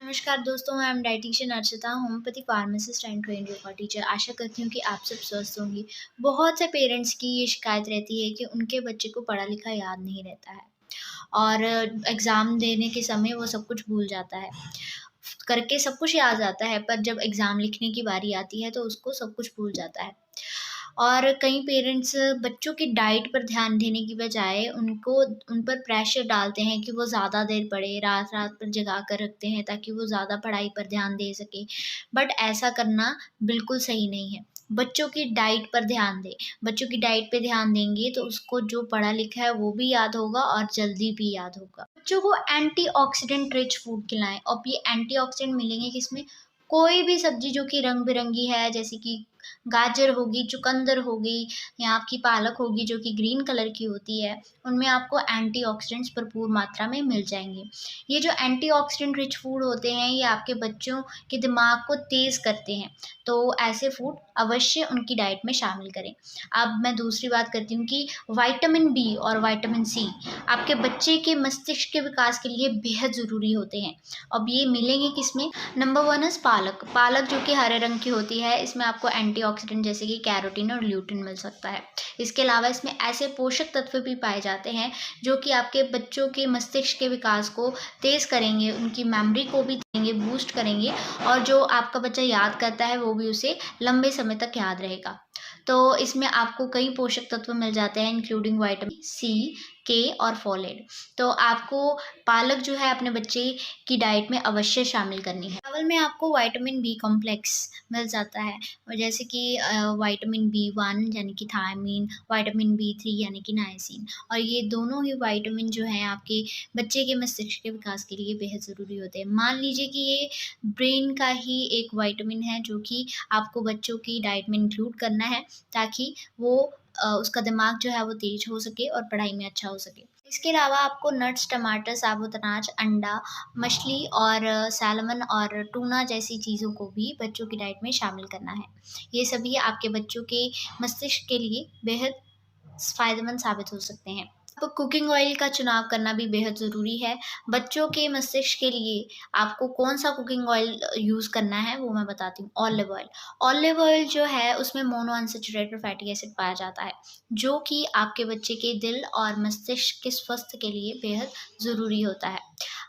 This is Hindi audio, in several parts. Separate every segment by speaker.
Speaker 1: नमस्कार दोस्तों, मैं am dietitian Archita, homeopathy pharmacist and trained yoga teacher. आशा करती हूँ कि आप सब स्वस्थ होंगे। बहुत से पेरेंट्स की ये शिकायत रहती है कि उनके बच्चे को पढ़ा लिखा याद नहीं रहता है और एग्ज़ाम देने के समय वो सब कुछ भूल जाता है। करके सब कुछ याद आता है, पर जब एग्ज़ाम लिखने की बारी आती है तो उसको सब कुछ भूल जाता है। और कई पेरेंट्स बच्चों की डाइट पर ध्यान देने की बजाय उन पर प्रेशर डालते हैं कि वो ज़्यादा देर पढ़े, रात-रात भर जगा कर रखते हैं ताकि वो ज़्यादा पढ़ाई पर ध्यान दे सकें। बट ऐसा करना बिल्कुल सही नहीं है। बच्चों की डाइट पर ध्यान दें। बच्चों की डाइट पे ध्यान देंगे तो उसको जो पढ़ा लिखा है वो भी याद होगा और जल्दी भी याद होगा। बच्चों को एंटीऑक्सीडेंट रिच फूड खिलाएँ। अब ये एंटीऑक्सीडेंट मिलेंगे किसमें? कोई भी सब्ज़ी जो कि रंग-बिरंगी है, जैसे कि गाजर होगी, चुकंदर होगी या आपकी पालक होगी जो कि ग्रीन कलर की होती है, उनमें आपको एंटीऑक्सीडेंट्स भरपूर मात्रा में मिल जाएँगे। ये जो एंटीऑक्सीडेंट रिच फूड होते हैं, ये आपके बच्चों के दिमाग को तेज़ करते हैं, तो ऐसे फूड अवश्य उनकी डाइट में शामिल करें। अब मैं दूसरी बात करती हूँ कि विटामिन बी और विटामिन सी आपके बच्चे के मस्तिष्क के विकास के लिए बेहद ज़रूरी होते हैं। अब ये मिलेंगे किसमें? नंबर 1 इज़ पालक। पालक जो कि हरे रंग की होती है, इसमें आपको एंटीऑक्सीडेंट जैसे कि कैरोटीन और ल्यूटिन मिल सकता है। इसके अलावा इसमें ऐसे पोषक तत्व भी पाए जाते हैं, जो कि आपके बच्चों के मस्तिष्क के विकास को तेज़ करेंगे, उनकी मेमोरी को भी देंगे, बूस्ट करेंगे और जो आपका बच्चा याद करता है, वो भी उसे लंबे समय तक याद रहेगा। तो इसमें आपको कई पोषक तत्व मिल जाते हैं इंक्लूडिंग विटामिन सी, के और फोलेट। तो आपको पालक जो है अपने बच्चे की डाइट में अवश्य शामिल करनी है। चावल में आपको विटामिन बी कॉम्प्लेक्स मिल जाता है और जैसे कि विटामिन बी1 यानी कि थायमीन, विटामिन बी3 यानी कि नाइसिन और ये दोनों ही विटामिन जो हैं आपके बच्चे के मस्तिष्क के विकास के लिए बेहद ज़रूरी होते हैं। मान लीजिए कि ये ब्रेन का ही एक विटामिन है जो कि आपको बच्चों की डाइट में इंक्लूड करना है ताकि वो उसका दिमाग जो है वो तेज हो सके और पढ़ाई में अच्छा हो सके। इसके अलावा आपको नट्स, टमाटर, साबुत अनाज, अंडा, मछली और सैल्मन और टूना जैसी चीज़ों को भी बच्चों की डाइट में शामिल करना है। ये सभी आपके बच्चों के मस्तिष्क के लिए बेहद फ़ायदेमंद साबित हो सकते हैं। तो कुकिंग ऑयल का चुनाव करना भी बेहद ज़रूरी है। बच्चों के मस्तिष्क के लिए आपको कौन-सा कुकिंग ऑयल यूज़ करना है वो मैं बताती हूँ, ऑलिव ऑयल। ऑलिव ऑयल जो है उसमें मोनो अनसैचुरेटेड फैटी एसिड पाया जाता है, जो कि आपके बच्चे के दिल और मस्तिष्क के स्वास्थ्य के लिए बेहद ज़रूरी होता है।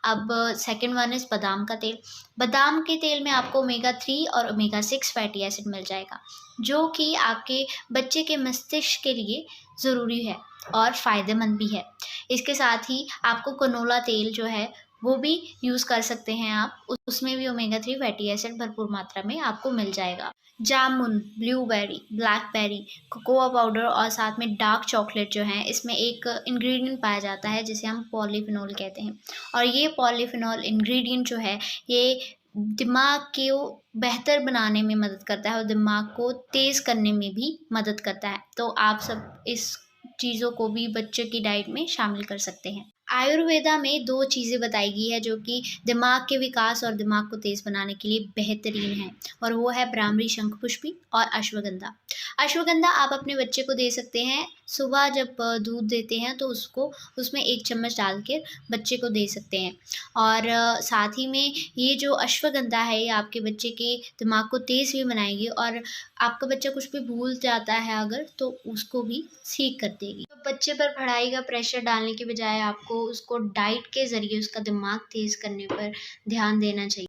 Speaker 1: अब सेकंड वन इज़ बादाम का तेल। बादाम के तेल में आपको ओमेगा 3 और ओमेगा 6 फैटी एसिड मिल जाएगा, जो कि आपके बच्चे के मस्तिष्क के लिए ज़रूरी है और फ़ायदेमंद भी है। इसके साथ ही आपको कनोला तेल जो है वो भी यूज़ कर सकते हैं आप, उसमें भी ओमेगा 3 फैटी एसिड भरपूर मात्रा में आपको मिल जाएगा। जामुन, ब्लूबेरी, ब्लैकबेरी, कोकोआ पाउडर और साथ में डार्क चॉकलेट जो है, इसमें एक इंग्रीडिएंट पाया जाता है जिसे हम पॉलीफेनॉल कहते हैं और ये पॉलीफेनॉल इंग्रीडिएंट जो है, ये दिमाग को बेहतर बनाने में मदद करता है और दिमाग को तेज़ करने में भी मदद करता है। तो आप सब इस चीज़ों को भी बच्चे की डाइट में शामिल कर सकते हैं। आयुर्वेदा में 2 चीज़ें बताई गई है जो कि दिमाग के विकास और दिमाग को तेज़ बनाने के लिए बेहतरीन है और वो है ब्राह्मी शंखपुष्पी और अश्वगंधा। अश्वगंधा आप अपने बच्चे को दे सकते हैं, सुबह जब दूध देते हैं तो उसमें 1 चम्मच डाल के बच्चे को दे सकते हैं और साथ ही में ये जो अश्वगंधा है ये आपके बच्चे के दिमाग को तेज़ भी बनाएगी और आपका बच्चा कुछ भी भूल जाता है अगर तो उसको भी ठीक कर देगी। तो बच्चे पर पढ़ाई का प्रेशर डालने के बजाय आपको उसको डाइट के ज़रिए उसका दिमाग तेज़ करने पर ध्यान देना चाहिए।